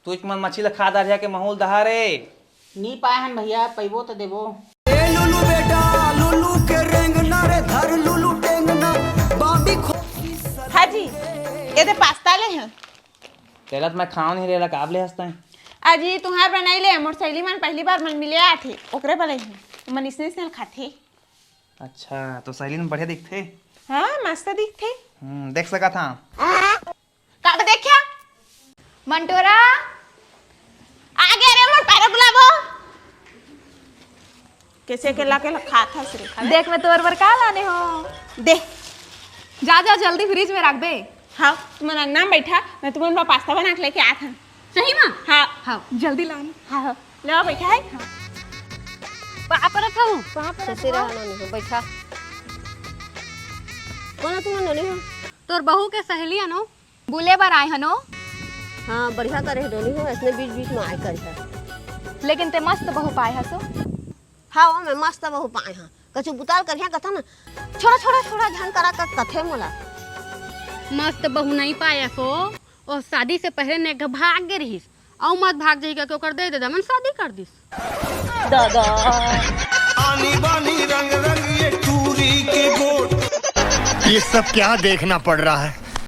तू एक मन मछली ला खा दारिया के महूल दहा रे नी पाए हन भैया पैबो तो देबो। ए लुलू बेटा लुलू के रेंगना रे धर लुलू टेंगना बाबी हाँ जी ये दे पास्ता ले हैं तेला तो मैं खाऊं नहीं रेला काबले हंसता है आज ये तुम्हार बनाई ले मोर सहेली मन पहली बार मन मिले आथे ओकरे बले हैं मन इसने से खाथे। अच्छा तो सहेली में बढ़िया दिखते। हाँ मस्त दिखथे। देख सका था काट देखा मंटोरा आ गया रे मोर पैर बुलाबो कैसे के ला के खा था सिर्फ देख मैं तोर बर का लाने हो दे जा जा जल्दी फ्रिज में रख बे। हाँ तुम अंगना में बैठा मैं तुम्हें पास्ता बना के लेके आया था। सही में हाँ हाँ जल्दी लाना। हाँ हाँ ले बैठा है वहाँ पर रखा हूँ कैसे रहना नहीं हो बैठा कौन तुम नोनी हो तोर बहू के सहेली नो बुले बार आए हनो। हाँ बढ़िया करे नोनी हो ऐसे बीच बीच में आए कर लेकिन ते मस्त बहू पाए हसो। हाँ मैं मस्त बहु पाए हाँ कछु बुताल कर कथा ना छोड़ा छोड़ा छोड़ा ध्यान करा कर कथे मोला मस्त बहू नहीं पाए सो और शादी से पहले ने भाग गे रहीस औ मत भाग जाई के ओकर दे दे मन शादी कर दिस दादा आनी बानी रंग रंग ये टूरी के गोट ये सब क्या देखना पड़ रहा है।